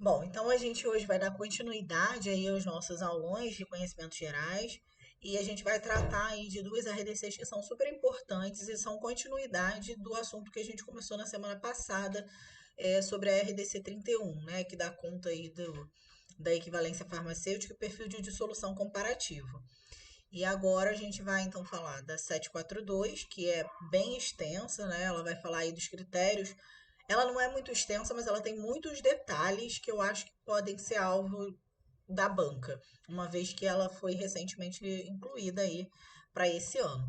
Bom, então a gente hoje vai dar continuidade aí aos nossos aulões de conhecimentos gerais e a gente vai tratar aí de duas RDCs que são super importantes e são continuidade do assunto que a gente começou na semana passada sobre a RDC 31, né, que dá conta aí da equivalência farmacêutica e perfil de dissolução comparativo. E agora a gente vai então falar da 742, que é bem extensa, né? Ela vai falar aí dos critérios. Ela não é muito extensa, mas ela tem muitos detalhes que eu acho que podem ser alvo da banca, uma vez que ela foi recentemente incluída aí para esse ano.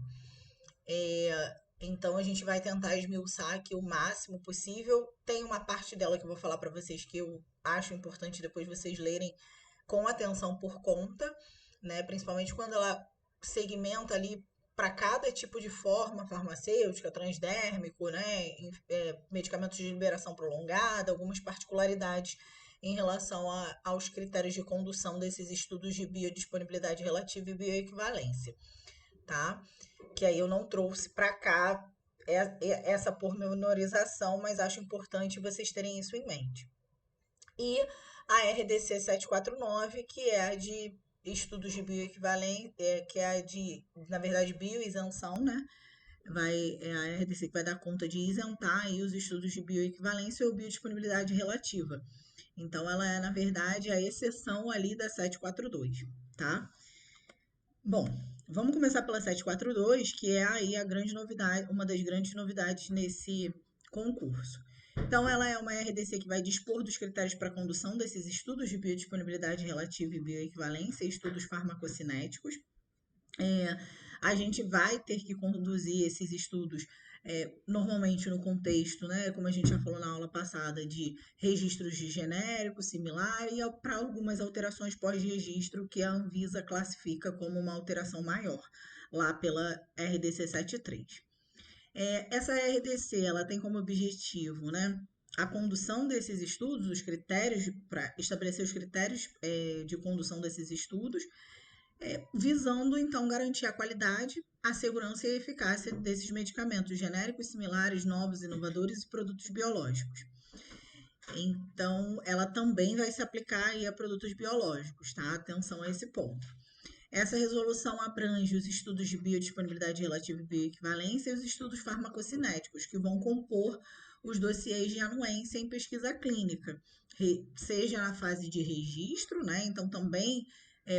Então a gente vai tentar esmiuçar aqui o máximo possível. Tem uma parte dela que eu vou falar para vocês que eu acho importante depois vocês lerem com atenção por conta, né? Principalmente quando ela segmenta ali para cada tipo de forma farmacêutica, transdérmico, né? Medicamentos de liberação prolongada, algumas particularidades em relação aos critérios de condução desses estudos de biodisponibilidade relativa e bioequivalência, tá? Que aí eu não trouxe para cá essa pormenorização, mas acho importante vocês terem isso em mente. E a RDC 749, que é a de estudos de bioequivalência, que é a de, na verdade, bioisenção, né? É a RDC que vai dar conta de isentar aí os estudos de bioequivalência ou biodisponibilidade relativa. Então, ela é, na verdade, a exceção ali da 742, tá? Bom, vamos começar pela 742, que é aí a grande novidade, uma das grandes novidades nesse concurso. Então, ela é uma RDC que vai dispor dos critérios para a condução desses estudos de biodisponibilidade relativa e bioequivalência, estudos farmacocinéticos. É, a gente vai ter que conduzir esses estudos normalmente no contexto, né, como a gente já falou na aula passada, de registros de genérico, similar e para algumas alterações pós-registro que a Anvisa classifica como uma alteração maior, lá pela RDC 73. Essa RDC ela tem como objetivo, né, a condução desses estudos, os critérios, para estabelecer os critérios de condução desses estudos, visando então garantir a qualidade, a segurança e a eficácia desses medicamentos genéricos, similares, novos, inovadores e produtos biológicos. Então, ela também vai se aplicar aí a produtos biológicos, tá? Atenção a esse ponto. Essa resolução abrange os estudos de biodisponibilidade relativa e bioequivalência e os estudos farmacocinéticos, que vão compor os dossiês de anuência em pesquisa clínica, seja na fase de registro, né? Então também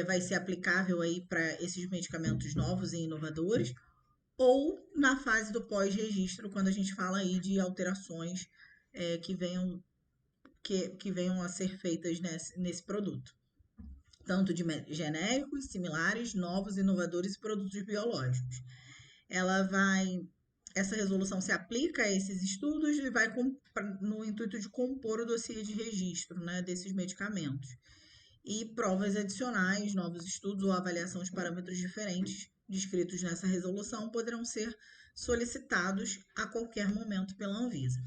vai ser aplicável aí para esses medicamentos novos e inovadores, ou na fase do pós-registro, quando a gente fala aí de alterações que venham a ser feitas nesse produto tanto de genéricos, similares, novos, inovadores e produtos biológicos. Ela vai Essa resolução se aplica a esses estudos e vai no intuito de compor o dossiê de registro, né, desses medicamentos. E provas adicionais, novos estudos ou avaliação de parâmetros diferentes descritos nessa resolução poderão ser solicitados a qualquer momento pela Anvisa.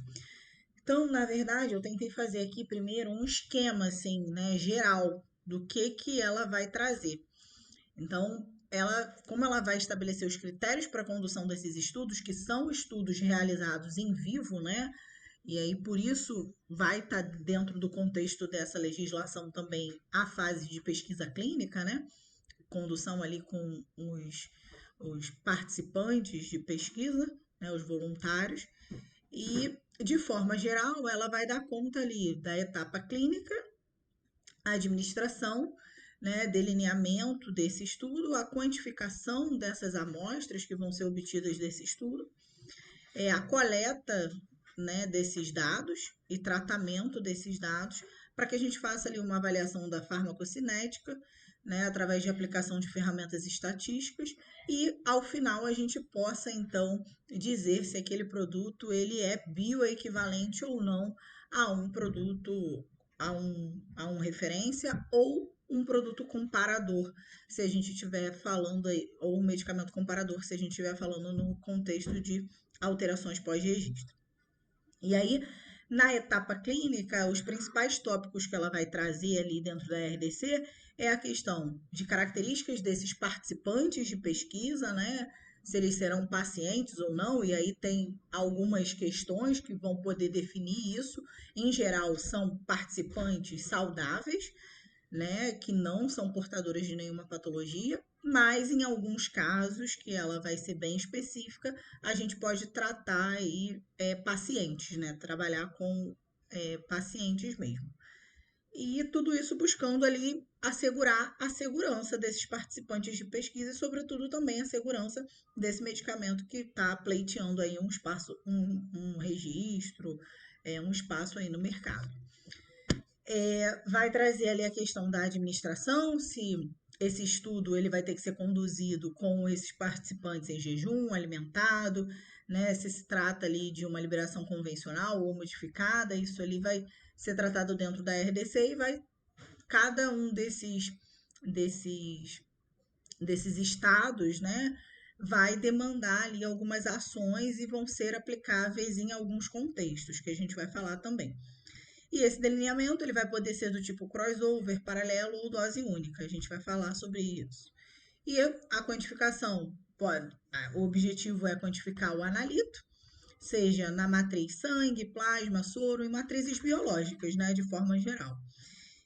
Então, na verdade, eu tentei fazer aqui primeiro um esquema assim, né, geral do que ela vai trazer. Então, como ela vai estabelecer os critérios para a condução desses estudos, que são estudos realizados em vivo, né? E aí, por isso, vai estar dentro do contexto dessa legislação também a fase de pesquisa clínica, né? Condução ali com os participantes de pesquisa, né? Os voluntários. E, de forma geral, ela vai dar conta ali da etapa clínica, a administração, né, delineamento desse estudo, a quantificação dessas amostras que vão ser obtidas desse estudo, a coleta, né, desses dados e tratamento desses dados, para que a gente faça ali uma avaliação da farmacocinética, né, através de aplicação de ferramentas estatísticas e ao final a gente possa então dizer se aquele produto ele é bioequivalente ou não a um produto a um referência ou um produto comparador, se a gente estiver falando aí, ou um medicamento comparador, se a gente estiver falando no contexto de alterações pós-registro. E aí, na etapa clínica, os principais tópicos que ela vai trazer ali dentro da RDC é a questão de características desses participantes de pesquisa, né? se eles serão pacientes ou não, e aí tem algumas questões que vão poder definir isso. Em geral, são participantes saudáveis, né, que não são portadoras de nenhuma patologia, mas em alguns casos, que ela vai ser bem específica, a gente pode tratar aí pacientes, né, trabalhar com pacientes mesmo. E tudo isso buscando ali assegurar a segurança desses participantes de pesquisa e, sobretudo, também a segurança desse medicamento que está pleiteando aí um espaço, um registro, um espaço aí no mercado. Vai trazer ali a questão da administração, se esse estudo ele vai ter que ser conduzido com esses participantes em jejum, alimentado, né? Se trata ali de uma liberação convencional ou modificada, isso ali vai ser tratado dentro da RDC e vai cada um desses, desses estados, né? Vai demandar ali algumas ações e vão ser aplicáveis em alguns contextos, que a gente vai falar também. E esse delineamento ele vai poder ser do tipo crossover, paralelo ou dose única. A gente vai falar sobre isso. E a quantificação pode, o objetivo é quantificar o analito, seja na matriz sangue, plasma, soro e matrizes biológicas, né, de forma geral.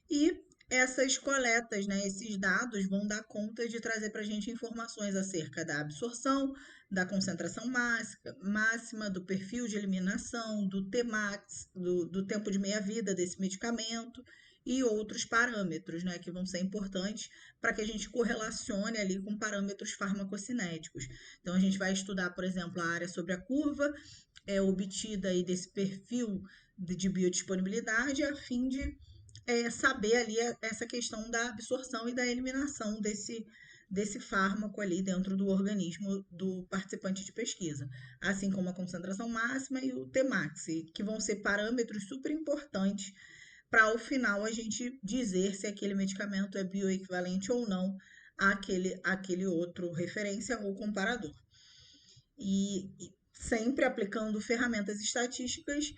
E essas coletas, né, esses dados vão dar conta de trazer para a gente informações acerca da absorção, da concentração máxima, do perfil de eliminação, do Tmax, do tempo de meia-vida desse medicamento e outros parâmetros, né, que vão ser importantes para que a gente correlacione ali com parâmetros farmacocinéticos. Então, a gente vai estudar, por exemplo, a área sobre a curva obtida aí desse perfil de biodisponibilidade a fim de saber ali essa questão da absorção e da eliminação desse fármaco ali dentro do organismo do participante de pesquisa, assim como a concentração máxima e o Tmax, que vão ser parâmetros super importantes para ao final a gente dizer se aquele medicamento é bioequivalente ou não àquele outro referência ou comparador. E sempre aplicando ferramentas estatísticas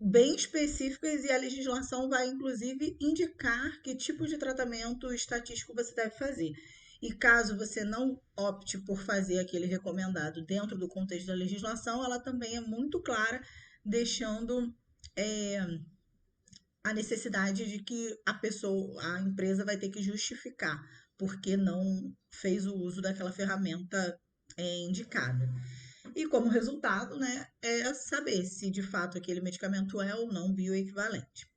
bem específicas, e a legislação vai, inclusive, indicar que tipo de tratamento estatístico você deve fazer. E caso você não opte por fazer aquele recomendado dentro do contexto da legislação, ela também é muito clara, deixando a necessidade de que a empresa vai ter que justificar porque não fez o uso daquela ferramenta indicada. E como resultado, né, é saber se de fato aquele medicamento é ou não bioequivalente.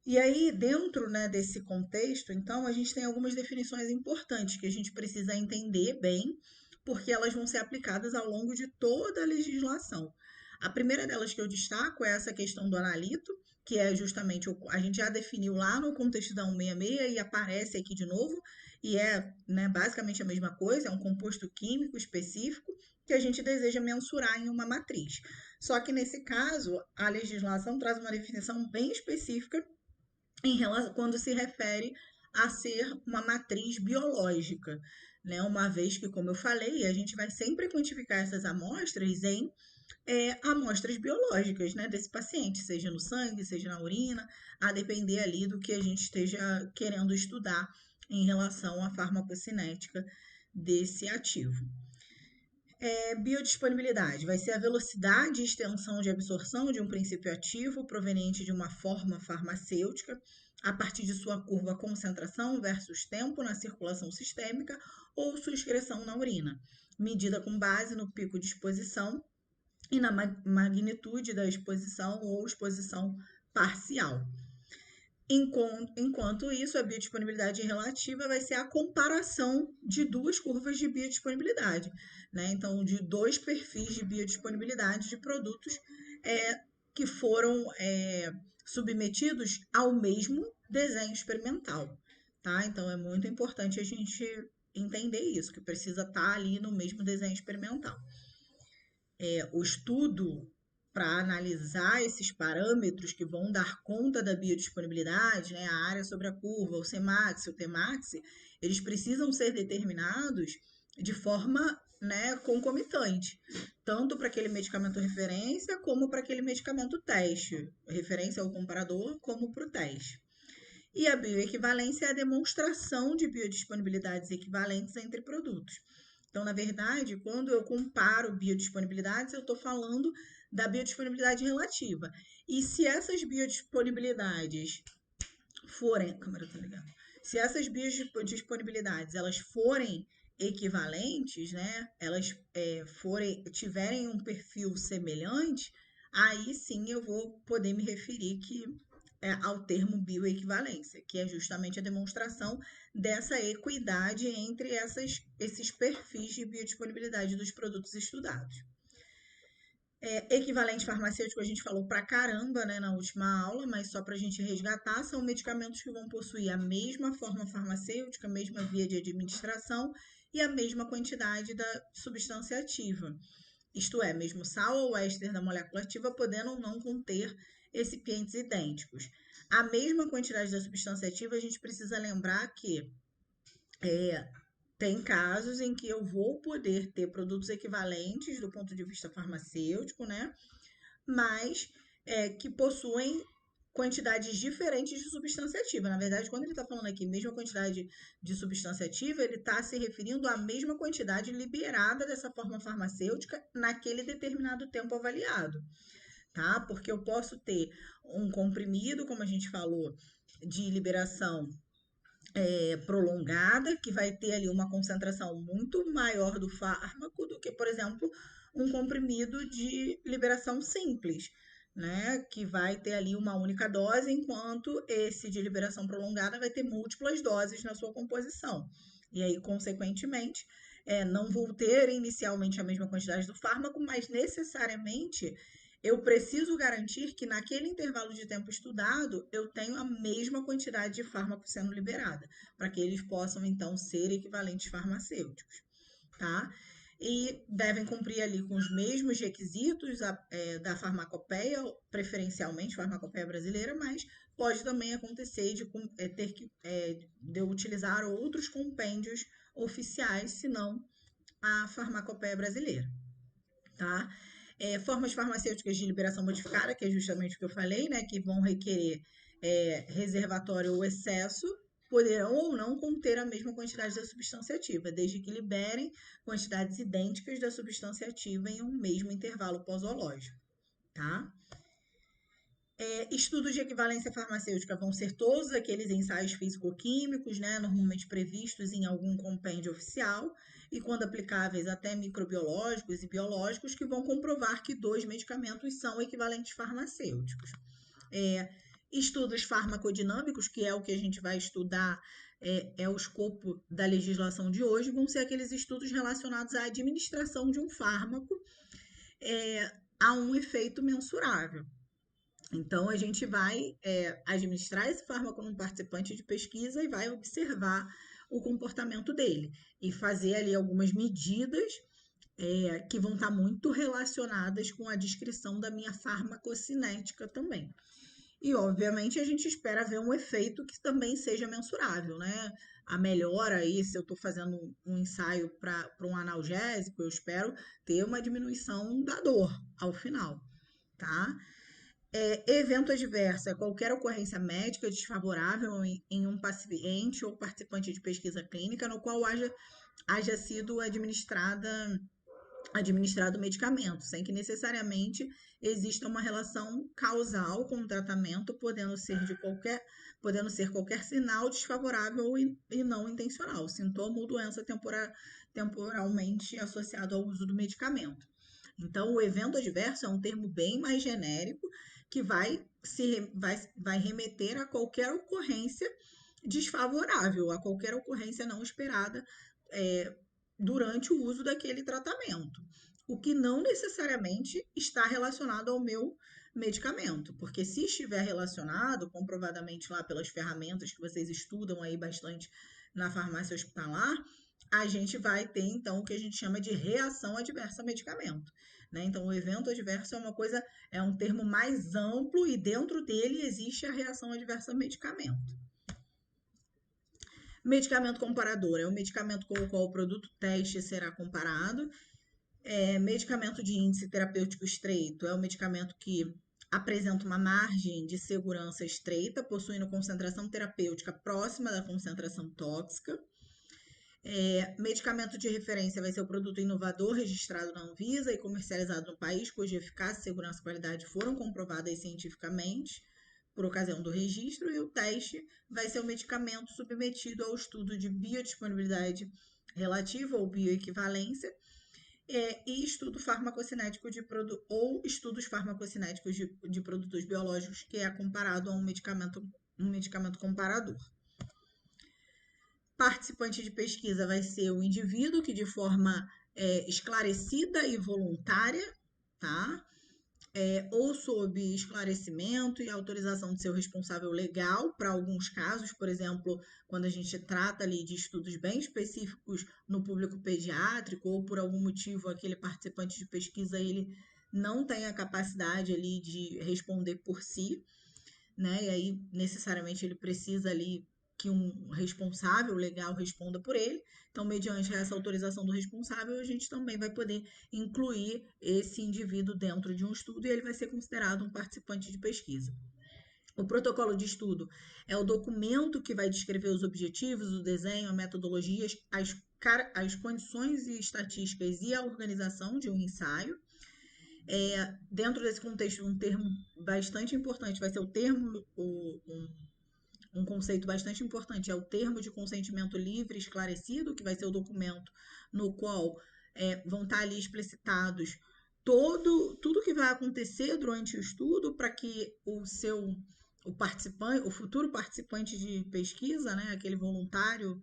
E aí, dentro, né, desse contexto, então, a gente tem algumas definições importantes que a gente precisa entender bem, porque elas vão ser aplicadas ao longo de toda a legislação. A primeira delas que eu destaco é essa questão do analito, que é justamente, a gente já definiu lá no contexto da 166 e aparece aqui de novo, e é, né, basicamente a mesma coisa, é um composto químico específico que a gente deseja mensurar em uma matriz. Só que nesse caso, a legislação traz uma definição bem específica em relação, quando se refere a ser uma matriz biológica, né? Uma vez que, como eu falei, a gente vai sempre quantificar essas amostras em amostras biológicas, né, desse paciente, seja no sangue, seja na urina, a depender ali do que a gente esteja querendo estudar em relação à farmacocinética desse ativo. Biodisponibilidade vai ser a velocidade e extensão de absorção de um princípio ativo proveniente de uma forma farmacêutica a partir de sua curva concentração versus tempo na circulação sistêmica ou sua excreção na urina, medida com base no pico de exposição e na magnitude da exposição ou exposição parcial. Enquanto isso, a biodisponibilidade relativa vai ser a comparação de duas curvas de biodisponibilidade, né? Então, de dois perfis de biodisponibilidade de produtos que foram submetidos ao mesmo desenho experimental, tá? Então, é muito importante a gente entender isso, que precisa estar ali no mesmo desenho experimental. O estudo para analisar esses parâmetros que vão dar conta da biodisponibilidade, né, a área sobre a curva, o Cmax, o Tmax, eles precisam ser determinados de forma, né, concomitante, tanto para aquele medicamento referência como para aquele medicamento teste, referência ao comparador como para o teste. E a bioequivalência é a demonstração de biodisponibilidades equivalentes entre produtos. Então, na verdade, quando eu comparo biodisponibilidades, eu estou falando da biodisponibilidade relativa. E se essas biodisponibilidades forem, a câmera tá ligada. Se essas biodisponibilidades elas forem equivalentes, né, elas tiverem um perfil semelhante, aí sim eu vou poder me referir ao termo bioequivalência, que é justamente a demonstração dessa equidade entre esses perfis de biodisponibilidade dos produtos estudados. Equivalente farmacêutico a gente falou pra caramba, né, na última aula, mas só para a gente resgatar, são medicamentos que vão possuir a mesma forma farmacêutica, a mesma via de administração e a mesma quantidade da substância ativa. Isto é, mesmo sal ou éster da molécula ativa podendo ou não conter recipientes idênticos. A mesma quantidade da substância ativa, a gente precisa lembrar que tem casos em que eu vou poder ter produtos equivalentes do ponto de vista farmacêutico, né? Mas que possuem quantidades diferentes de substância ativa. Na verdade, quando ele está falando aqui mesma quantidade de substância ativa, ele está se referindo à mesma quantidade liberada dessa forma farmacêutica naquele determinado tempo avaliado, tá? Porque eu posso ter um comprimido, como a gente falou, de liberação prolongada, que vai ter ali uma concentração muito maior do fármaco do que, por exemplo, um comprimido de liberação simples, né? Que vai ter ali uma única dose, enquanto esse de liberação prolongada vai ter múltiplas doses na sua composição. E aí, consequentemente, não vou ter inicialmente a mesma quantidade do fármaco, mas necessariamente eu preciso garantir que naquele intervalo de tempo estudado eu tenho a mesma quantidade de fármaco sendo liberada, para que eles possam então ser equivalentes farmacêuticos, tá? E devem cumprir ali com os mesmos requisitos da farmacopeia, preferencialmente farmacopeia brasileira, mas pode também acontecer de eu utilizar outros compêndios oficiais, se não a farmacopeia brasileira, tá? Formas farmacêuticas de liberação modificada, que é justamente o que eu falei, né, que vão requerer reservatório ou excesso, poderão ou não conter a mesma quantidade da substância ativa, desde que liberem quantidades idênticas da substância ativa em um mesmo intervalo posológico, tá? Estudos de equivalência farmacêutica vão ser todos aqueles ensaios físico-químicos, né, normalmente previstos em algum compêndio oficial, e quando aplicáveis até microbiológicos e biológicos, que vão comprovar que dois medicamentos são equivalentes farmacêuticos. Estudos farmacodinâmicos, que é o que a gente vai estudar, é o escopo da legislação de hoje, vão ser aqueles estudos relacionados à administração de um fármaco a um efeito mensurável. Então, a gente vai administrar esse fármaco num participante de pesquisa e vai observar o comportamento dele e fazer ali algumas medidas que vão estar muito relacionadas com a descrição da minha farmacocinética também. E, obviamente, a gente espera ver um efeito que também seja mensurável, né? A melhora aí, se eu estou fazendo um ensaio para um analgésico, eu espero ter uma diminuição da dor ao final, tá? Evento adverso é qualquer ocorrência médica desfavorável em um paciente ou participante de pesquisa clínica no qual haja sido administrado o medicamento, sem que necessariamente exista uma relação causal com o tratamento, podendo ser qualquer sinal desfavorável e não intencional, sintoma ou doença temporalmente associado ao uso do medicamento. Então, o evento adverso é um termo bem mais genérico que vai remeter a qualquer ocorrência desfavorável, a qualquer ocorrência não esperada durante o uso daquele tratamento, o que não necessariamente está relacionado ao meu medicamento, porque se estiver relacionado, comprovadamente lá pelas ferramentas que vocês estudam aí bastante na farmácia hospitalar, a gente vai ter então o que a gente chama de reação adversa a medicamento, né? Então, o evento adverso é um termo mais amplo e dentro dele existe a reação adversa a medicamento. Medicamento comparador é o medicamento com o qual o produto teste será comparado. Medicamento de índice terapêutico estreito é o medicamento que apresenta uma margem de segurança estreita, possuindo concentração terapêutica próxima da concentração tóxica. Medicamento de referência vai ser o produto inovador registrado na Anvisa e comercializado no país, cuja eficácia, segurança e qualidade foram comprovadas cientificamente por ocasião do registro, e o teste vai ser o medicamento submetido ao estudo de biodisponibilidade relativa ou bioequivalência, e estudo farmacocinético ou estudos farmacocinéticos de produtos biológicos, que é comparado a um medicamento comparador. Participante de pesquisa vai ser o indivíduo que, de forma esclarecida e voluntária, tá? Ou sob esclarecimento e autorização de seu responsável legal, para alguns casos, por exemplo, quando a gente trata ali de estudos bem específicos no público pediátrico, ou por algum motivo aquele participante de pesquisa ele não tem a capacidade ali de responder por si, né? E aí necessariamente ele precisa ali que um responsável legal responda por ele. Então, mediante essa autorização do responsável, a gente também vai poder incluir esse indivíduo dentro de um estudo e ele vai ser considerado um participante de pesquisa. O protocolo de estudo é o documento que vai descrever os objetivos, o desenho, a metodologia, as condições e estatísticas e a organização de um ensaio. Dentro desse contexto, um termo bastante importante vai ser o termo, um conceito bastante importante é o termo de consentimento livre e esclarecido, que vai ser o documento no qual vão estar ali explicitados tudo que vai acontecer durante o estudo para que o participante, o futuro participante de pesquisa, né, aquele voluntário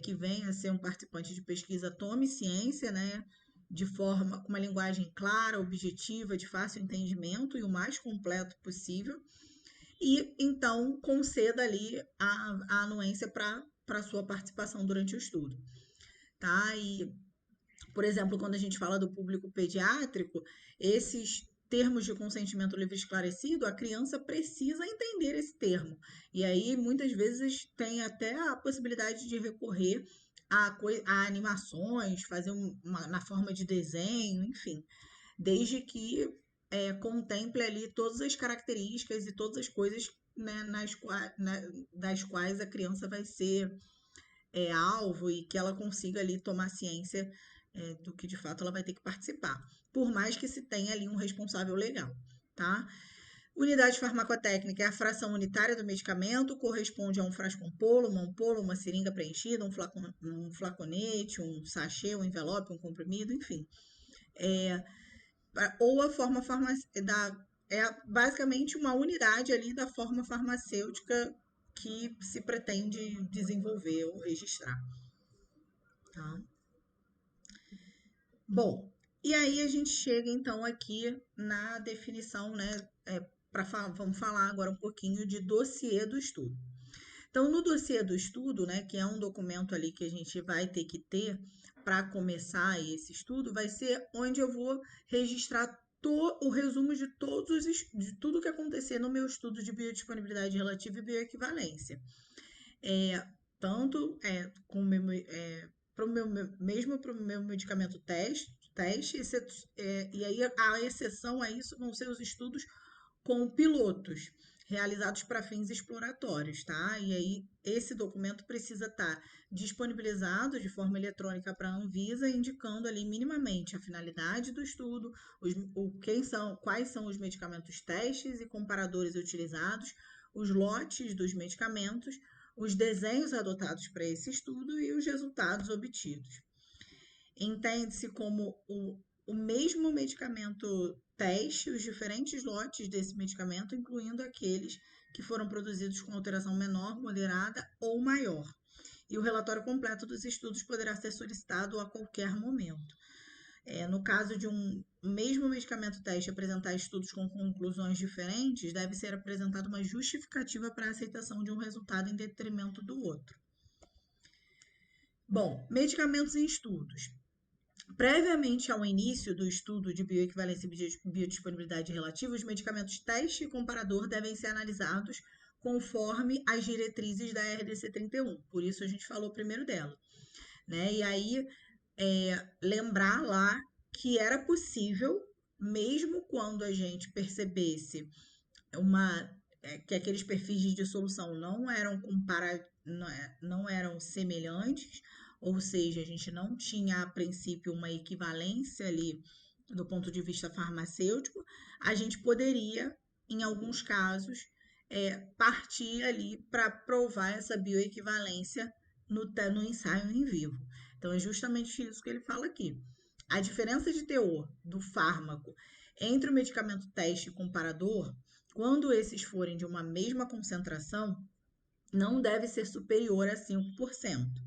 que venha a ser um participante de pesquisa, tome ciência, né, de forma com uma linguagem clara, objetiva, de fácil entendimento e o mais completo possível, e então conceda ali a anuência para sua participação durante o estudo, tá? E, por exemplo, quando a gente fala do público pediátrico, esses termos de consentimento livre e esclarecido, a criança precisa entender esse termo. E aí, muitas vezes, tem até a possibilidade de recorrer a animações, fazer na forma de desenho, enfim, desde que contemple ali todas as características e todas as coisas, né, das quais a criança vai ser alvo e que ela consiga ali tomar ciência do que de fato ela vai ter que participar, por mais que se tenha ali um responsável legal, tá? Unidade farmacotécnica é a fração unitária do medicamento, corresponde a um frasco ampolo, uma ampola, uma seringa preenchida, um flaconete, um sachê, um envelope, um comprimido, enfim. Ou a forma basicamente uma unidade ali da forma farmacêutica que se pretende desenvolver ou registrar, tá? Bom, e aí a gente chega então aqui na definição, né? Vamos falar agora um pouquinho de dossiê do estudo. Então, no dossiê do estudo, né, que é um documento ali que a gente vai ter que ter para começar esse estudo, vai ser onde eu vou registrar o resumo de de tudo que acontecer no meu estudo de biodisponibilidade relativa e bioequivalência. Tanto com o meu, mesmo para o meu medicamento teste e aí a exceção a isso vão ser os estudos com pilotos realizados para fins exploratórios, tá? E aí esse documento precisa estar disponibilizado de forma eletrônica para a Anvisa, indicando ali minimamente a finalidade do estudo, quais são os medicamentos testes e comparadores utilizados, os lotes dos medicamentos, os desenhos adotados para esse estudo e os resultados obtidos. Entende-se como o mesmo medicamento teste, os diferentes lotes desse medicamento, incluindo aqueles que foram produzidos com alteração menor, moderada ou maior. E o relatório completo dos estudos poderá ser solicitado a qualquer momento. No caso de um mesmo medicamento teste apresentar estudos com conclusões diferentes, deve ser apresentada uma justificativa para a aceitação de um resultado em detrimento do outro. Bom, medicamentos em estudos. Previamente ao início do estudo de bioequivalência e biodisponibilidade relativa, os medicamentos teste e comparador devem ser analisados conforme as diretrizes da RDC 31. Por isso a gente falou primeiro dela, né? E aí lembrar lá que era possível, mesmo quando a gente percebesse que aqueles perfis de dissolução não eram semelhantes, ou seja, a gente não tinha a princípio uma equivalência ali do ponto de vista farmacêutico, a gente poderia, em alguns casos, partir ali para provar essa bioequivalência no ensaio em vivo. Então, é justamente isso que ele fala aqui. A diferença de teor do fármaco entre o medicamento teste e comparador, quando esses forem de uma mesma concentração, não deve ser superior a 5%.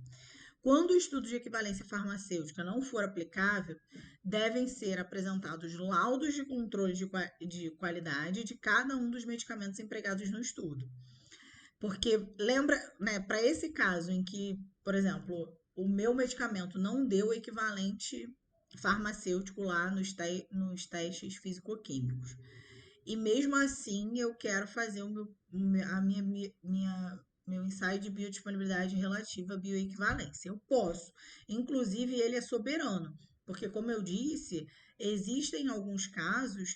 Quando o estudo de equivalência farmacêutica não for aplicável, devem ser apresentados laudos de controle de qualidade de cada um dos medicamentos empregados no estudo. Porque lembra, né, para esse caso em que, por exemplo, o meu medicamento não deu o equivalente farmacêutico lá nos testes físico-químicos. E mesmo assim eu quero fazer meu ensaio de biodisponibilidade relativa à bioequivalência. Eu posso. Inclusive, ele é soberano, porque, como eu disse, existem alguns casos,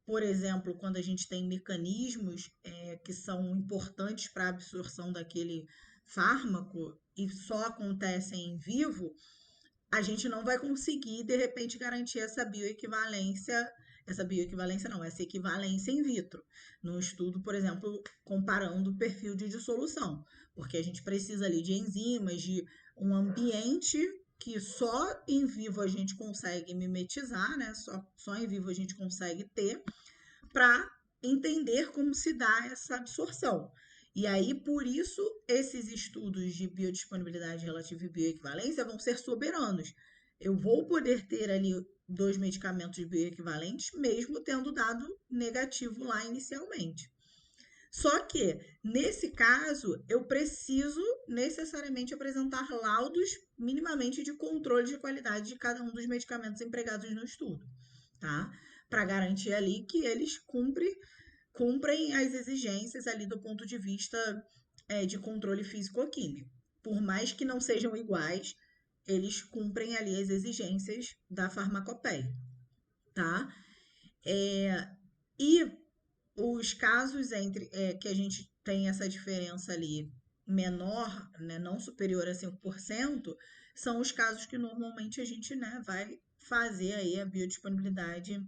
por exemplo, quando a gente tem mecanismos que são importantes para a absorção daquele fármaco e só acontecem em vivo, a gente não vai conseguir, de repente, garantir essa equivalência in vitro, num estudo, por exemplo, comparando o perfil de dissolução, porque a gente precisa ali de enzimas, de um ambiente que só em vivo a gente consegue mimetizar, né? Só em vivo a gente consegue ter, para entender como se dá essa absorção. E aí, por isso, esses estudos de biodisponibilidade relativa e bioequivalência vão ser soberanos. Eu vou poder ter ali 2 medicamentos bioequivalentes, mesmo tendo dado negativo lá inicialmente. Só que, nesse caso, eu preciso necessariamente apresentar laudos minimamente de controle de qualidade de cada um dos medicamentos empregados no estudo, tá? Para garantir ali que eles cumprem as exigências ali do ponto de vista de controle físico-químico. Por mais que não sejam iguais, eles cumprem ali as exigências da farmacopeia, tá? E os casos que a gente tem essa diferença ali menor, né, não superior a 5%, são os casos que normalmente a gente, né, vai fazer aí a biodisponibilidade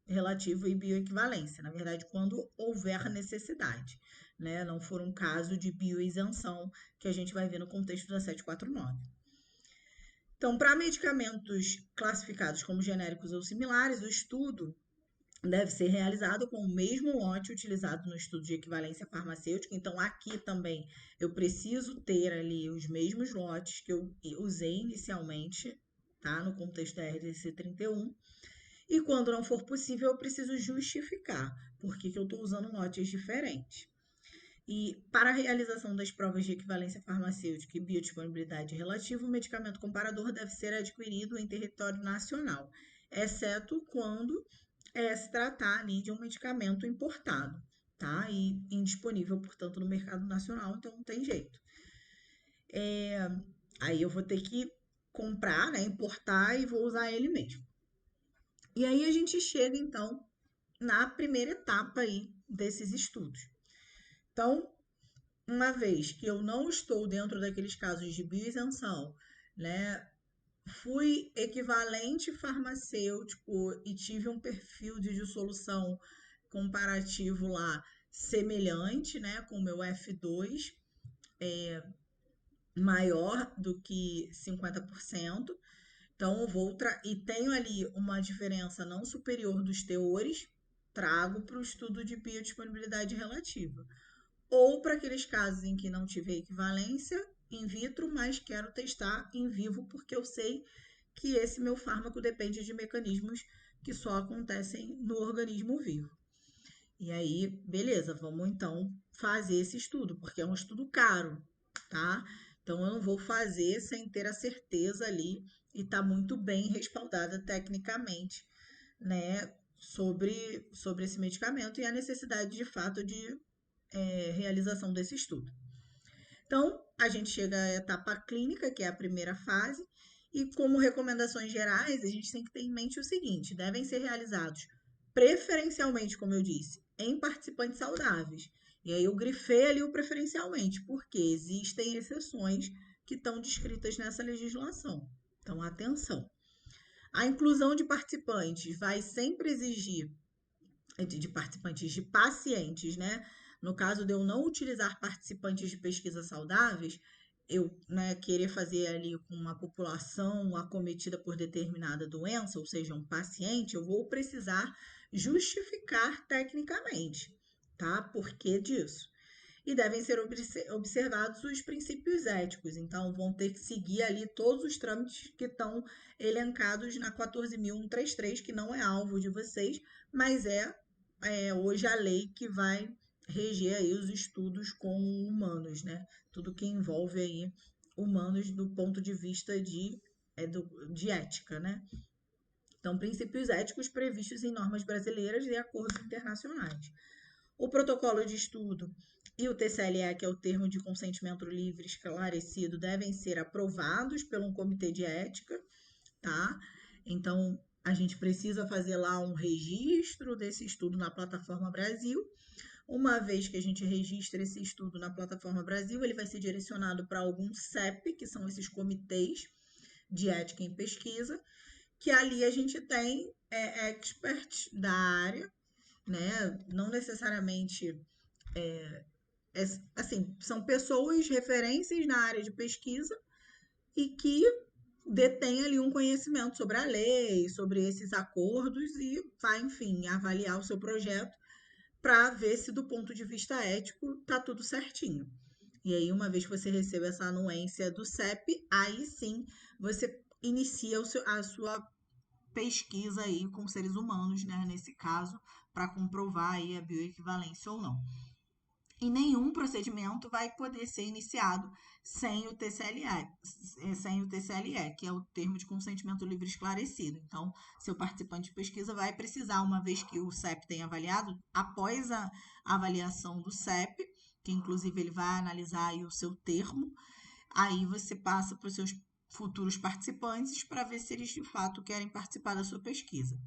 relativo e bioequivalência, na verdade, quando houver necessidade, né? Não for um caso de bioisenção que a gente vai ver no contexto da 749. Então, para medicamentos classificados como genéricos ou similares, o estudo deve ser realizado com o mesmo lote utilizado no estudo de equivalência farmacêutica. Então, aqui também eu preciso ter ali os mesmos lotes que eu usei inicialmente, tá? No contexto da RDC 31. E quando não for possível, eu preciso justificar por que eu estou usando lotes diferentes. E para a realização das provas de equivalência farmacêutica e biodisponibilidade relativa, o medicamento comparador deve ser adquirido em território nacional, exceto quando se tratar ali de um medicamento importado, tá? E indisponível, portanto, no mercado nacional, então não tem jeito. Aí eu vou ter que comprar, né, importar e vou usar ele mesmo. E aí a gente chega, então, na primeira etapa aí desses estudos. Então, uma vez que eu não estou dentro daqueles casos de bioisenção, né, fui equivalente farmacêutico e tive um perfil de dissolução comparativo lá semelhante, né, com o meu F2 maior do que 50%. Então, e tenho ali uma diferença não superior dos teores, trago para o estudo de biodisponibilidade relativa. Ou para aqueles casos em que não tive equivalência in vitro, mas quero testar em vivo, porque eu sei que esse meu fármaco depende de mecanismos que só acontecem no organismo vivo. E aí, beleza, vamos então fazer esse estudo, porque é um estudo caro, tá? Então eu não vou fazer sem ter a certeza ali e tá muito bem respaldada tecnicamente, né, sobre esse medicamento e a necessidade de fato de realização desse estudo. Então, a gente chega à etapa clínica, que é a primeira fase, e como recomendações gerais, a gente tem que ter em mente o seguinte: devem ser realizados preferencialmente, como eu disse, em participantes saudáveis. E aí eu grifei ali o preferencialmente, porque existem exceções que estão descritas nessa legislação. Então, atenção. A inclusão de participantes vai sempre exigir, de participantes, de pacientes, né? No caso de eu não utilizar participantes de pesquisa saudáveis, eu, né, querer fazer ali com uma população acometida por determinada doença, ou seja, um paciente, eu vou precisar justificar tecnicamente, tá? Por que disso? E devem ser observados os princípios éticos. Então, vão ter que seguir ali todos os trâmites que estão elencados na 14.133, que não é alvo de vocês, mas é hoje a lei que vai reger aí os estudos com humanos, né? Tudo que envolve aí humanos do ponto de vista de ética, né? Então, princípios éticos previstos em normas brasileiras e acordos internacionais. O protocolo de estudo e o TCLE, que é o termo de consentimento livre esclarecido, devem ser aprovados por um comitê de ética, tá? Então, a gente precisa fazer lá um registro desse estudo na Plataforma Brasil. Uma vez que a gente registra esse estudo na Plataforma Brasil, ele vai ser direcionado para algum CEP, que são esses comitês de ética em pesquisa, que ali a gente tem experts da área, né? Não necessariamente assim, são pessoas referências na área de pesquisa e que detém ali um conhecimento sobre a lei, sobre esses acordos e vai, enfim, avaliar o seu projeto para ver se do ponto de vista ético tá tudo certinho. E aí, uma vez que você recebe essa anuência do CEP, aí sim você inicia a sua pesquisa aí com seres humanos, né, nesse caso, para comprovar aí a bioequivalência ou não. E nenhum procedimento vai poder ser iniciado sem o TCLE, que é o termo de consentimento livre esclarecido. Então, seu participante de pesquisa vai precisar, uma vez que o CEP tenha avaliado, após a avaliação do CEP, que inclusive ele vai analisar aí o seu termo, aí você passa para os seus futuros participantes para ver se eles de fato querem participar da sua pesquisa.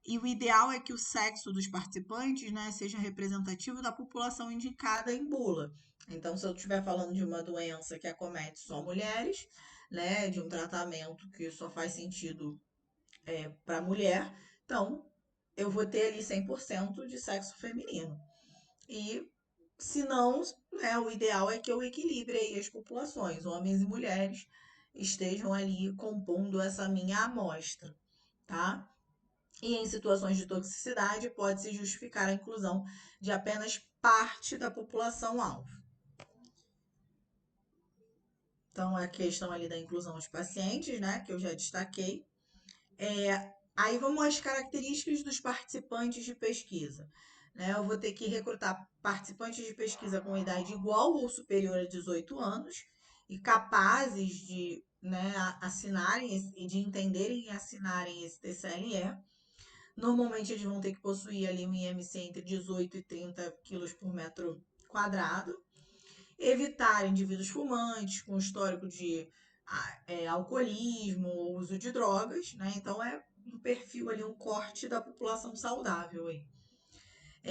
E o ideal é que o sexo dos participantes, né, seja representativo da população indicada em bula. Então, se eu estiver falando de uma doença que acomete só mulheres, né, de um tratamento que só faz sentido para mulher, então eu vou ter ali 100% de sexo feminino. E se não, né, o ideal é que eu equilibre aí as populações, homens e mulheres, estejam ali compondo essa minha amostra, tá? E em situações de toxicidade, pode-se justificar a inclusão de apenas parte da população-alvo. Então, a questão ali da inclusão dos pacientes, né, que eu já destaquei. Aí vamos às características dos participantes de pesquisa. Né? Eu vou ter que recrutar participantes de pesquisa com idade igual ou superior a 18 anos e capazes de, né, assinarem e de entenderem e assinarem esse TCLE. Normalmente eles vão ter que possuir ali um IMC entre 18 e 30 quilos por metro quadrado. Evitar indivíduos fumantes com histórico de alcoolismo ou uso de drogas, né? Então é um perfil ali, um corte da população saudável aí.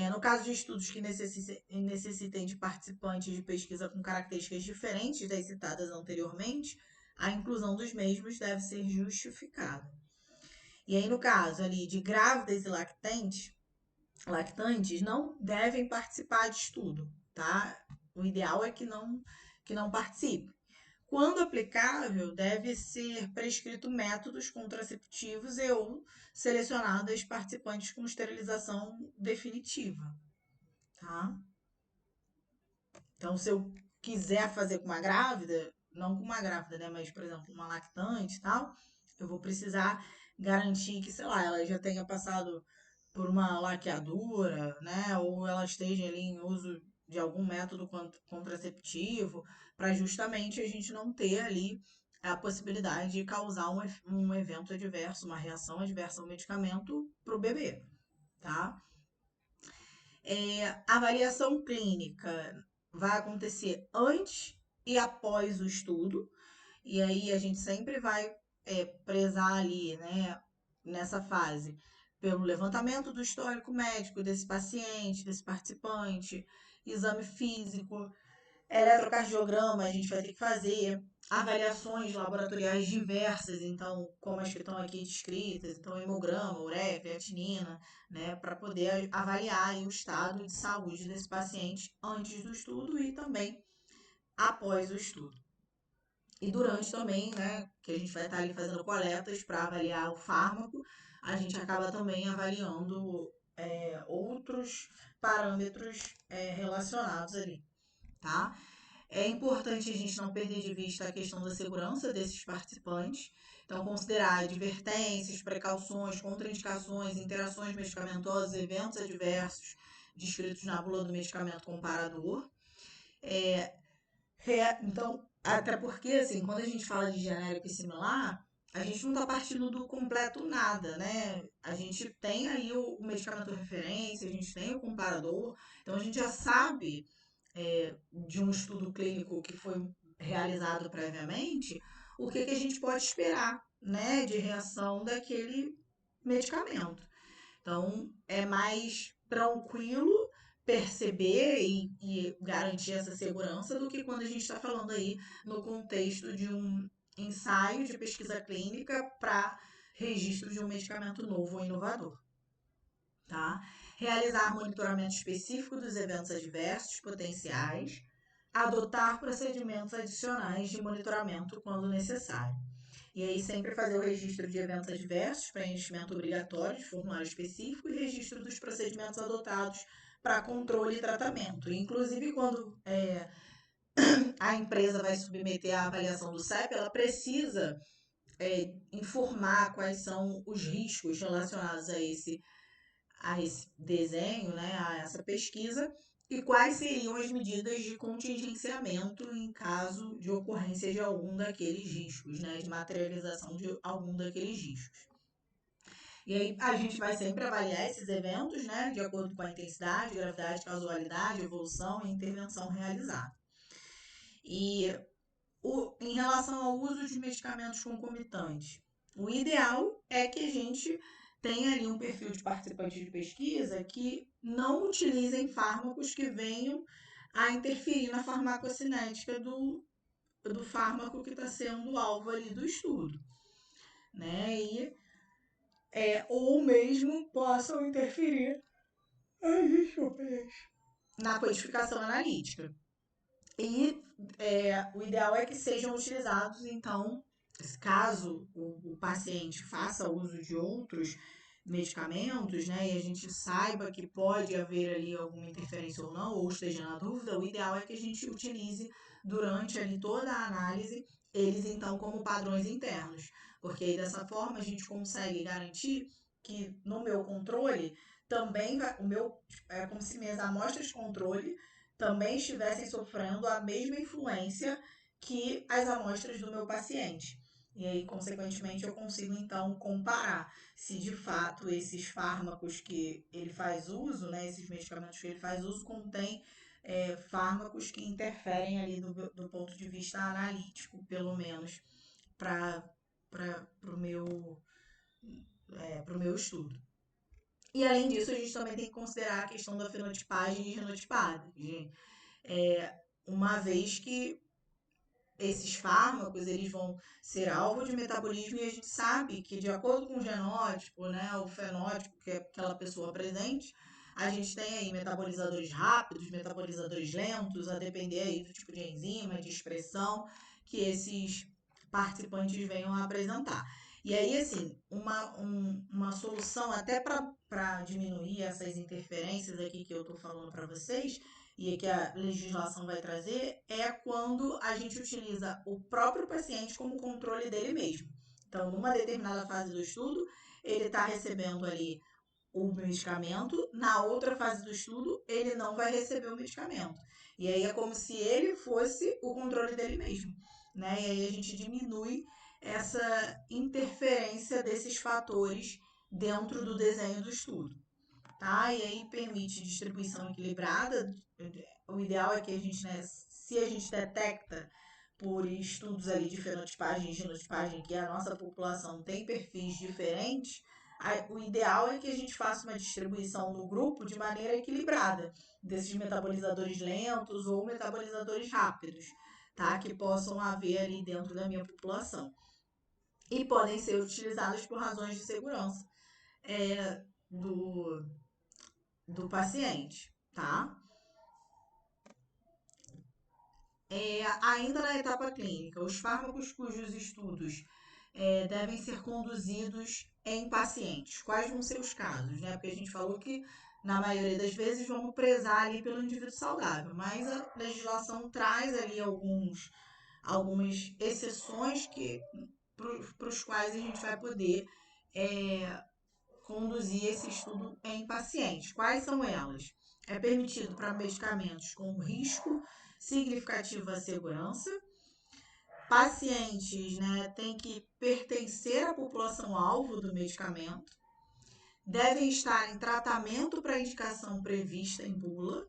No caso de estudos que necessitem de participantes de pesquisa com características diferentes das citadas anteriormente, a inclusão dos mesmos deve ser justificada. E aí, no caso ali de grávidas e lactantes não devem participar de estudo, tá? O ideal é que não participe. Quando aplicável, deve ser prescrito métodos contraceptivos e ou selecionadas participantes com esterilização definitiva, tá? Então, se eu quiser fazer com uma grávida, não com uma grávida, né? Mas, por exemplo, uma lactante e tal, eu vou precisar garantir que, sei lá, ela já tenha passado por uma laqueadura, né? Ou ela esteja ali em uso de algum método contraceptivo, para justamente a gente não ter ali a possibilidade de causar um evento adverso, uma reação adversa ao medicamento para o bebê, tá? Avaliação clínica vai acontecer antes e após o estudo, e aí a gente sempre vai prezar ali, né, nessa fase, pelo levantamento do histórico médico desse paciente, desse participante, exame físico, eletrocardiograma a gente vai ter que fazer, avaliações laboratoriais diversas, então, como as que estão aqui descritas, então, hemograma, ureia, creatinina, né, para poder avaliar aí o estado de saúde desse paciente antes do estudo e também após o estudo. E durante também, né, que a gente vai estar ali fazendo coletas para avaliar o fármaco, a gente acaba também avaliando outros parâmetros relacionados ali, tá? É importante a gente não perder de vista a questão da segurança desses participantes. Então, considerar advertências, precauções, contraindicações, interações medicamentosas, eventos adversos descritos na bula do medicamento comparador. Então, até porque, assim, quando a gente fala de genérico e similar, a gente não está partindo do completo nada, né? A gente tem aí o medicamento referência, a gente tem o comparador, então a gente já sabe de um estudo clínico que foi realizado previamente, o que a gente pode esperar, né, de reação daquele medicamento. Então, é mais tranquilo perceber e garantir essa segurança do que quando a gente está falando aí no contexto de um ensaio de pesquisa clínica para registro de um medicamento novo ou inovador. Tá? Realizar monitoramento específico dos eventos adversos potenciais, adotar procedimentos adicionais de monitoramento quando necessário. E aí sempre fazer o registro de eventos adversos, preenchimento obrigatório de formulário específico e registro dos procedimentos adotados para controle e tratamento. Inclusive, quando a empresa vai submeter a avaliação do CEP, ela precisa informar quais são os riscos relacionados a esse desenho, né, a essa pesquisa, e quais seriam as medidas de contingenciamento em caso de ocorrência de algum daqueles riscos, né, de materialização de algum daqueles riscos. E aí a gente vai sempre avaliar esses eventos, né, de acordo com a intensidade, gravidade, causalidade, evolução e intervenção realizada. E em relação ao uso de medicamentos concomitantes, o ideal é que a gente tenha ali um perfil de participante de pesquisa que não utilizem fármacos que venham a interferir na farmacocinética do fármaco que está sendo alvo ali do estudo, né? Ou mesmo possam interferir na codificação analítica. E o ideal é que sejam utilizados, então, caso o paciente faça uso de outros medicamentos, né, e a gente saiba que pode haver ali alguma interferência ou não, ou esteja na dúvida, o ideal é que a gente utilize durante ali toda a análise eles, então, como padrões internos, porque aí dessa forma a gente consegue garantir que no meu controle também é como se minhas amostras de controle também estivessem sofrendo a mesma influência que as amostras do meu paciente. E aí, consequentemente, eu consigo então comparar se de fato esses fármacos que ele faz uso, né, esses medicamentos que ele faz uso, contêm fármacos que interferem ali do ponto de vista analítico, pelo menos, para o meu estudo. E além disso, a gente também tem que considerar a questão da fenotipagem e genotipagem. Uma vez que esses fármacos eles vão ser alvo de metabolismo e a gente sabe que de acordo com o genótipo, né, o fenótipo que aquela pessoa apresente, a gente tem aí metabolizadores rápidos, metabolizadores lentos, a depender aí do tipo de enzima, de expressão que esses participantes venham a apresentar. E aí, assim, uma solução até para diminuir essas interferências aqui que eu estou falando para vocês, e que a legislação vai trazer, é quando a gente utiliza o próprio paciente como controle dele mesmo. Então, numa determinada fase do estudo, ele está recebendo ali o medicamento, na outra fase do estudo, ele não vai receber o medicamento. E aí é como se ele fosse o controle dele mesmo, né? E aí a gente diminui essa interferência desses fatores dentro do desenho do estudo. Tá? E aí permite distribuição equilibrada. O ideal é que a gente, né, se a gente detecta por estudos ali de fenotipagem e genotipagem que a nossa população tem perfis diferentes, o ideal é que a gente faça uma distribuição no grupo de maneira equilibrada, desses metabolizadores lentos ou metabolizadores rápidos, tá? Que possam haver ali dentro da minha população. E podem ser utilizadas por razões de segurança do paciente, tá? Ainda na etapa clínica, os fármacos cujos estudos devem ser conduzidos em pacientes. Quais vão ser os casos, né? Porque a gente falou que, na maioria das vezes, vamos prezar ali pelo indivíduo saudável, mas a legislação traz ali algumas exceções para os quais a gente vai poder conduzir esse estudo em pacientes. Quais são elas? É permitido para medicamentos com risco significativo à segurança. Pacientes, né, têm que pertencer à população-alvo do medicamento. Devem estar em tratamento para indicação prevista em bula.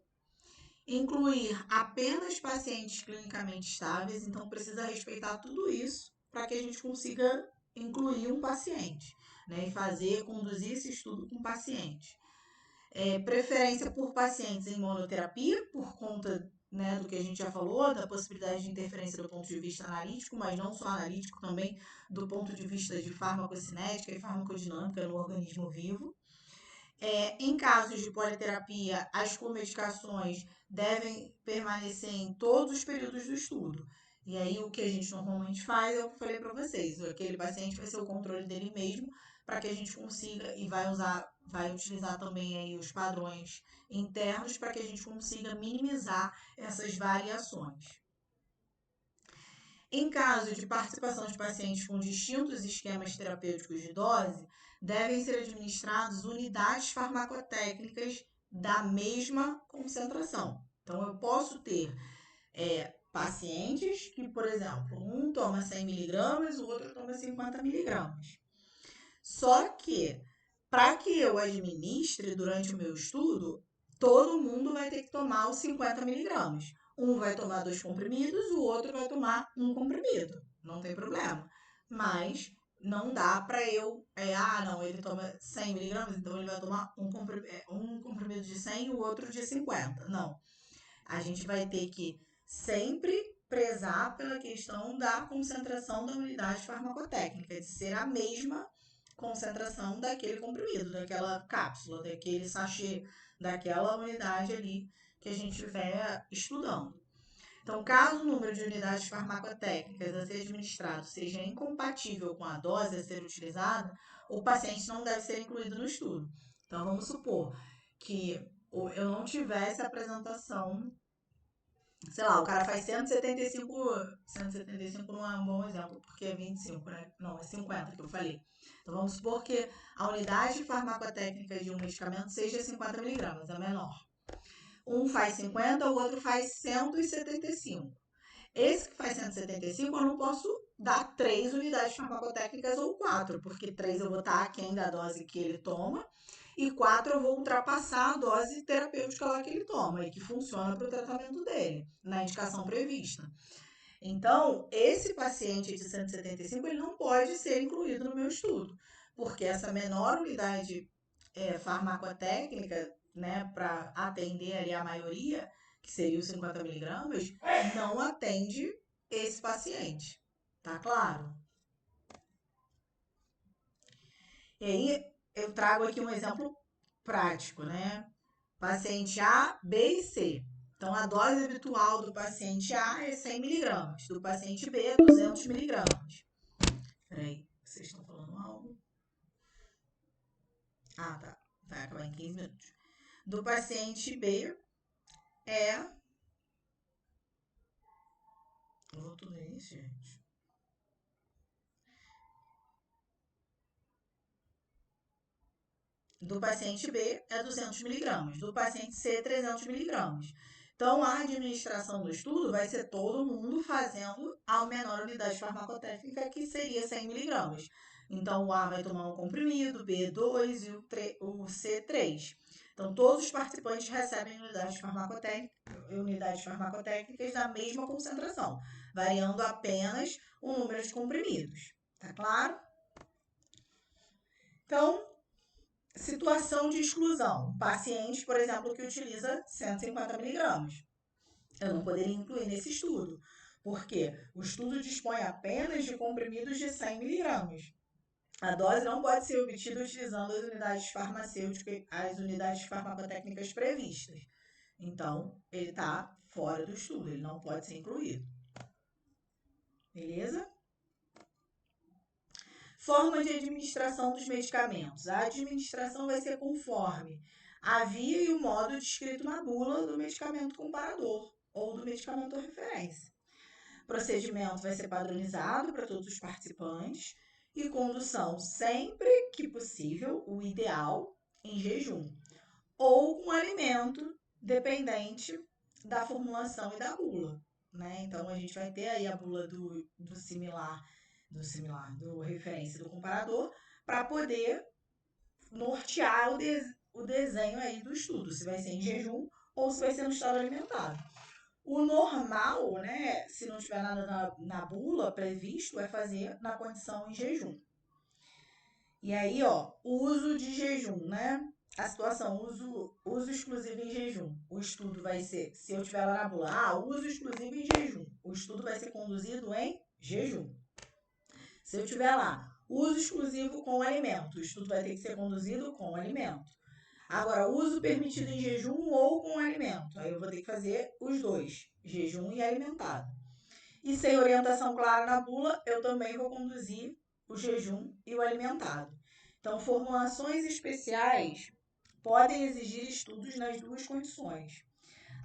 Incluir apenas pacientes clinicamente estáveis, então precisa respeitar tudo isso para que a gente consiga incluir um paciente, né, e conduzir esse estudo com paciente. Preferência por pacientes em monoterapia, por conta, né, do que a gente já falou, da possibilidade de interferência do ponto de vista analítico, mas não só analítico, também do ponto de vista de farmacocinética e farmacodinâmica no organismo vivo. Em casos de politerapia, as comedicações devem permanecer em todos os períodos do estudo. E aí o que a gente normalmente faz, é o que eu falei para vocês, aquele paciente vai ser o controle dele mesmo, para que a gente consiga, e vai utilizar também aí os padrões internos, para que a gente consiga minimizar essas variações. Em caso de participação de pacientes com distintos esquemas terapêuticos de dose, devem ser administrados unidades farmacotécnicas da mesma concentração. Então, eu posso ter pacientes que, por exemplo, um toma 100 miligramas, o outro toma 50 miligramas. Só que, para que eu administre durante o meu estudo, todo mundo vai ter que tomar os 50 miligramas. Um vai tomar 2 comprimidos, o outro vai tomar 1 comprimido. Não tem problema. Mas não dá para eu... não, ele toma 100 miligramas, então ele vai tomar um comprimido de 100 e o outro de 50. Não. A gente vai ter que sempre prezar pela questão da concentração da unidade farmacotécnica, de ser a mesma concentração daquele comprimido, daquela cápsula, daquele sachê, daquela unidade ali que a gente estiver estudando. Então, caso o número de unidades farmacotécnicas a ser administrado seja incompatível com a dose a ser utilizada, o paciente não deve ser incluído no estudo. Então, vamos supor que eu não tivesse a apresentação, sei lá, o cara faz 175 não é um bom exemplo, porque é 25, né? Não, é 50 que eu falei. Então, vamos supor que a unidade farmacotécnica de um medicamento seja 50 miligramas, a menor. Um faz 50, o outro faz 175. Esse que faz 175, eu não posso dar 3 unidades farmacotécnicas ou 4, porque 3 eu vou estar aquém da dose que ele toma, e 4 eu vou ultrapassar a dose terapêutica lá que ele toma, e que funciona para o tratamento dele, na indicação prevista. Então, esse paciente de 175, ele não pode ser incluído no meu estudo, porque essa menor unidade farmacotécnica, né, para atender ali a maioria, que seria os 50 miligramas, não atende esse paciente. Tá claro? E aí, eu trago aqui um exemplo prático, né? Paciente A, B e C. Então, a dose habitual do paciente A é 100 miligramas, do paciente B é 200 miligramas. Peraí, vocês estão falando algo? Ah, tá. Vai acabar em 15 minutos. Do paciente B é... Eu vou tudo isso, gente. Do paciente B é 200 miligramas, do paciente C 300 miligramas. Então, a administração do estudo vai ser todo mundo fazendo a menor unidade farmacotécnica, que seria 100 miligramas. Então, o A vai tomar um comprimido, o B 2 e o C 3. Então, todos os participantes recebem unidades farmacotécnicas da mesma concentração, variando apenas o número de comprimidos. Tá claro? Então, situação de exclusão. Paciente, por exemplo, que utiliza 150 miligramas. Eu não poderia incluir nesse estudo, Porque o estudo dispõe apenas de comprimidos de 100 miligramas. A dose não pode ser obtida utilizando as unidades farmacêuticas, as unidades farmacotécnicas previstas. Então, ele está fora do estudo, ele não pode ser incluído. Beleza? Forma de administração dos medicamentos. A administração vai ser conforme a via e o modo descrito na bula do medicamento comparador ou do medicamento referência. O procedimento vai ser padronizado para todos os participantes e condução sempre que possível, o ideal, em jejum, ou com alimento dependente da formulação e da bula. Né? Então, a gente vai ter aí a bula do referência do comparador, para poder nortear o desenho aí do estudo, se vai ser em jejum ou se vai ser no estado alimentado. O normal, né, se não tiver nada na bula previsto, é fazer na condição em jejum. E aí, ó, uso de jejum, né? A situação, uso exclusivo em jejum. O estudo vai ser, se eu tiver lá na bula, uso exclusivo em jejum. O estudo vai ser conduzido em jejum. Se eu tiver lá, uso exclusivo com alimento, o estudo vai ter que ser conduzido com alimento. Agora, uso permitido em jejum ou com alimento. Aí eu vou ter que fazer os dois, jejum e alimentado. E sem orientação clara na bula, eu também vou conduzir o jejum e o alimentado. Então, formulações especiais podem exigir estudos nas duas condições.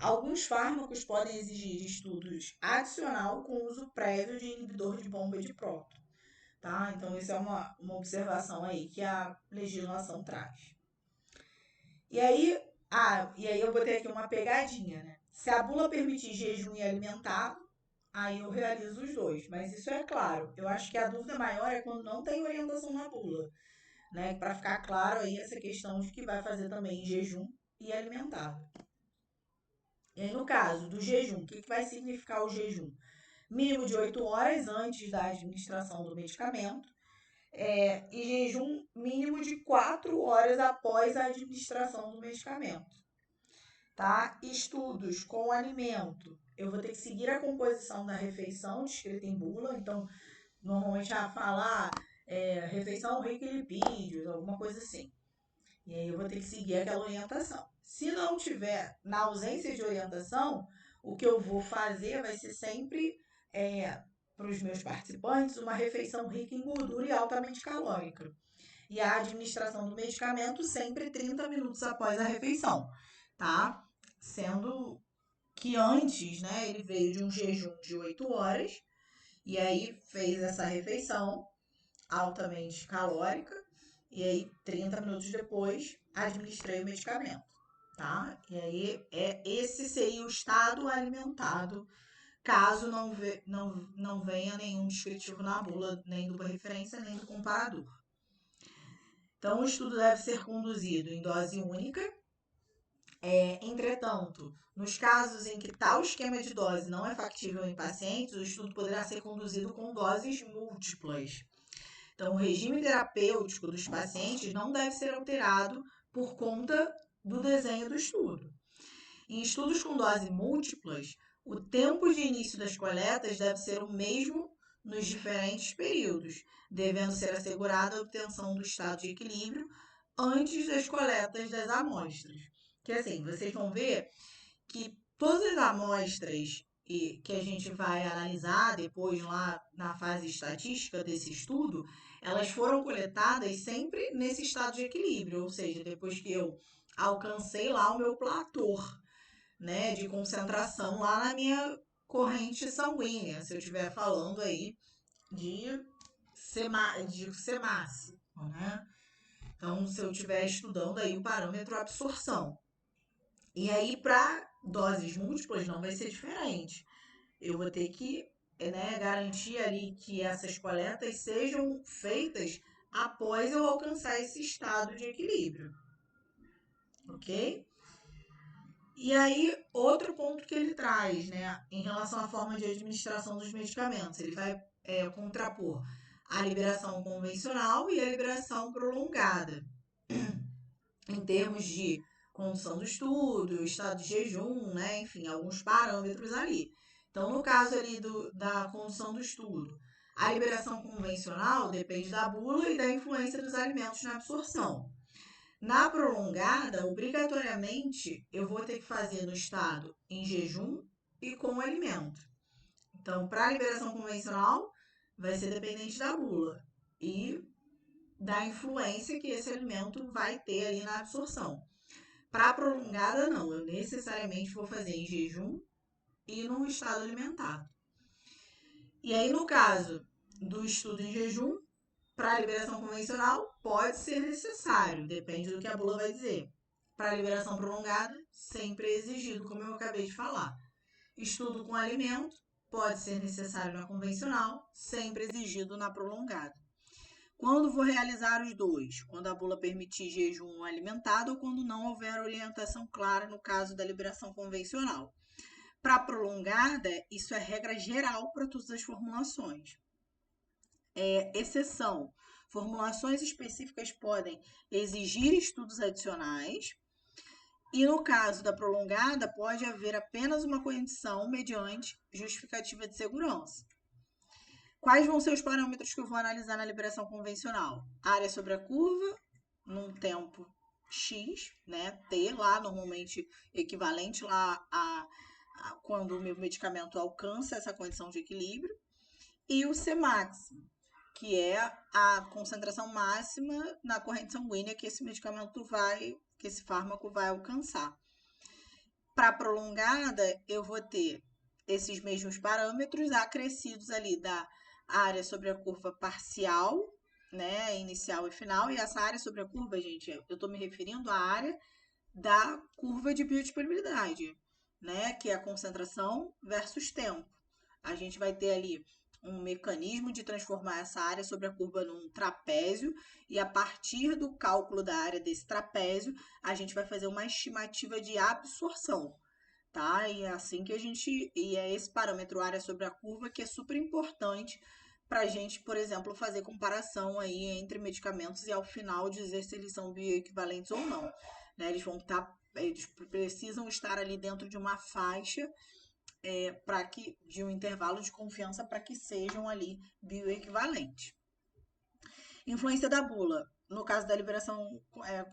Alguns fármacos podem exigir estudos adicional com uso prévio de inibidor de bomba de próton. Tá? Então, isso é uma observação aí que a legislação traz. E aí eu botei aqui uma pegadinha, né? Se a bula permitir jejum e alimentado, aí eu realizo os dois. Mas isso é claro. Eu acho que a dúvida maior é quando não tem orientação na bula, né? Para ficar claro aí essa questão de que vai fazer também jejum e alimentado. E aí, no caso do jejum, o que vai significar o jejum? Mínimo de 8 horas antes da administração do medicamento. E jejum mínimo de 4 horas após a administração do medicamento. Tá? Estudos com alimento. Eu vou ter que seguir a composição da refeição descrita em bula. Então, normalmente falar refeição rica em lipídios, alguma coisa assim. E aí eu vou ter que seguir aquela orientação. Se não tiver, na ausência de orientação, o que eu vou fazer vai ser sempre para os meus participantes, uma refeição rica em gordura e altamente calórica. E a administração do medicamento sempre 30 minutos após a refeição, tá? Sendo que antes, né, ele veio de um jejum de 8 horas e aí fez essa refeição altamente calórica e aí 30 minutos depois administrei o medicamento, tá? E aí esse seria o estado alimentado caso não venha nenhum descritivo na bula, nem do referência, nem do comparador. Então, o estudo deve ser conduzido em dose única. Entretanto, nos casos em que tal esquema de dose não é factível em pacientes, o estudo poderá ser conduzido com doses múltiplas. Então, o regime terapêutico dos pacientes não deve ser alterado por conta do desenho do estudo. Em estudos com doses múltiplas, o tempo de início das coletas deve ser o mesmo nos diferentes períodos, devendo ser assegurada a obtenção do estado de equilíbrio antes das coletas das amostras. Que assim, vocês vão ver que todas as amostras que a gente vai analisar depois lá na fase estatística desse estudo, elas foram coletadas sempre nesse estado de equilíbrio, ou seja, depois que eu alcancei lá o meu platô, né, de concentração lá na minha corrente sanguínea, se eu estiver falando aí de CEMAS, né? Então, se eu estiver estudando aí o parâmetro absorção. E aí, para doses múltiplas, não vai ser diferente. Eu vou ter que garantir ali que essas coletas sejam feitas após eu alcançar esse estado de equilíbrio. Ok? E aí, outro ponto que ele traz, né, em relação à forma de administração dos medicamentos, ele vai contrapor a liberação convencional e a liberação prolongada, em termos de condução do estudo, estado de jejum, né, enfim, alguns parâmetros ali. Então, no caso ali da condução do estudo, a liberação convencional depende da bula e da influência dos alimentos na absorção. Na prolongada, obrigatoriamente, eu vou ter que fazer no estado em jejum e com alimento. Então, para a liberação convencional, vai ser dependente da bula e da influência que esse alimento vai ter ali na absorção. Para a prolongada, não. Eu necessariamente vou fazer em jejum e no estado alimentado. E aí, no caso do estudo em jejum, para a liberação convencional, pode ser necessário, depende do que a bula vai dizer. Para a liberação prolongada, sempre é exigido, como eu acabei de falar. Estudo com alimento, pode ser necessário na convencional, sempre exigido na prolongada. Quando vou realizar os dois? Quando a bula permitir jejum alimentado ou quando não houver orientação clara no caso da liberação convencional. Para prolongada, isso é regra geral para todas as formulações. Exceção. Formulações específicas podem exigir estudos adicionais e, no caso da prolongada, pode haver apenas uma condição mediante justificativa de segurança. Quais vão ser os parâmetros que eu vou analisar na liberação convencional? Área sobre a curva, num tempo X, né? T lá, normalmente equivalente lá a quando o meu medicamento alcança essa condição de equilíbrio. E o Cmax, que é a concentração máxima na corrente sanguínea que esse medicamento que esse fármaco vai alcançar. Para prolongada, eu vou ter esses mesmos parâmetros acrescidos ali da área sobre a curva parcial, né, inicial e final, e essa área sobre a curva, gente, eu estou me referindo à área da curva de biodisponibilidade, né, que é a concentração versus tempo. A gente vai ter ali um mecanismo de transformar essa área sobre a curva num trapézio e a partir do cálculo da área desse trapézio, a gente vai fazer uma estimativa de absorção, tá? E é assim que é esse parâmetro área sobre a curva que é super importante para a gente, por exemplo, fazer comparação aí entre medicamentos e ao final dizer se eles são bioequivalentes ou não, né? Eles precisam estar ali dentro de uma faixa de um intervalo de confiança para que sejam ali bioequivalentes. Influência da bula. No caso da liberação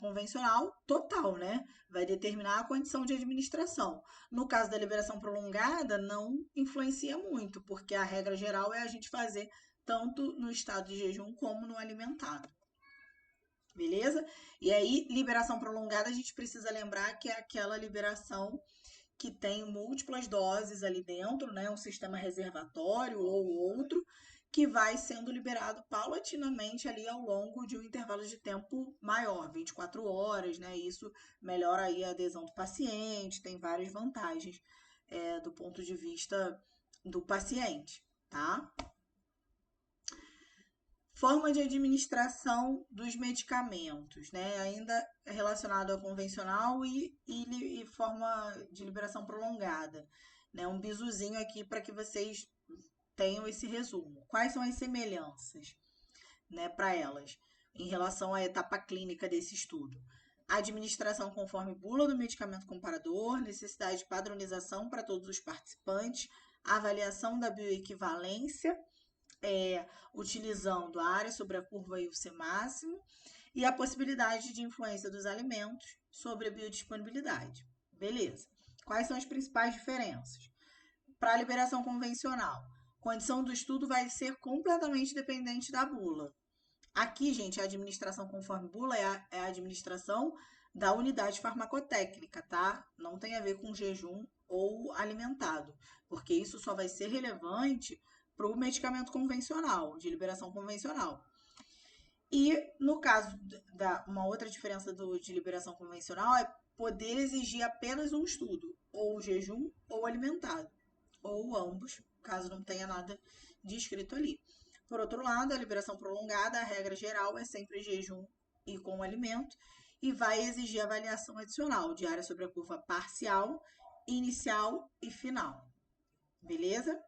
convencional, total, né? Vai determinar a condição de administração. No caso da liberação prolongada, não influencia muito, porque a regra geral é a gente fazer tanto no estado de jejum como no alimentado. Beleza? E aí, liberação prolongada, a gente precisa lembrar que é aquela liberação que tem múltiplas doses ali dentro, né? Um sistema reservatório ou outro, que vai sendo liberado paulatinamente ali ao longo de um intervalo de tempo maior, 24 horas, né? Isso melhora aí a adesão do paciente, tem várias vantagens do ponto de vista do paciente, tá? Forma de administração dos medicamentos, né? Ainda relacionado ao convencional e forma de liberação prolongada, né? Um bisuzinho aqui para que vocês tenham esse resumo. Quais são as semelhanças, né, para elas, em relação à etapa clínica desse estudo? A administração conforme bula do medicamento comparador, necessidade de padronização para todos os participantes, avaliação da bioequivalência, utilizando a área sobre a curva e o C máximo, e a possibilidade de influência dos alimentos sobre a biodisponibilidade. Beleza. Quais são as principais diferenças? Para a liberação convencional, condição do estudo vai ser completamente dependente da bula. Aqui, gente, a administração conforme bula é a administração da unidade farmacotécnica, tá? Não tem a ver com jejum ou alimentado, porque isso só vai ser relevante para o medicamento convencional, de liberação convencional. E no caso uma outra diferença de liberação convencional é poder exigir apenas um estudo, ou jejum ou alimentado, ou ambos, caso não tenha nada descrito ali. Por outro lado, a liberação prolongada, a regra geral é sempre jejum e com alimento, e vai exigir avaliação adicional de área sobre a curva parcial, inicial e final. Beleza?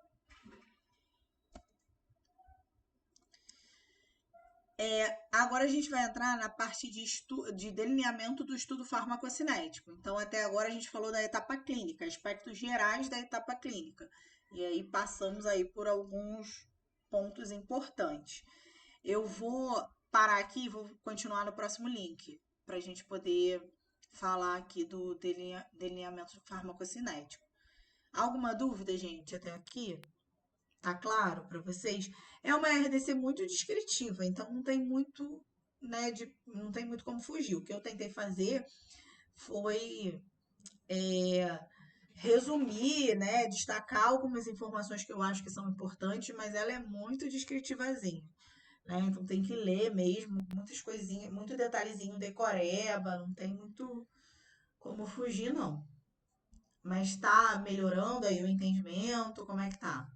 Agora a gente vai entrar na parte de delineamento do estudo farmacocinético. Então, até agora a gente falou da etapa clínica, aspectos gerais da etapa clínica. E aí passamos aí por alguns pontos importantes. Eu vou parar aqui e vou continuar no próximo link, para a gente poder falar aqui do delineamento farmacocinético. Alguma dúvida, gente, até aqui? Tá claro para vocês? É uma RDC muito descritiva, então não tem muito, né, não tem muito como fugir. O que eu tentei fazer foi resumir, né, destacar algumas informações que eu acho que são importantes, mas ela é muito descritivazinha, né? Então tem que ler mesmo, muitas coisinhas, muito detalhezinho decoreba, não tem muito como fugir, não. Mas tá melhorando aí o entendimento? Como é que tá?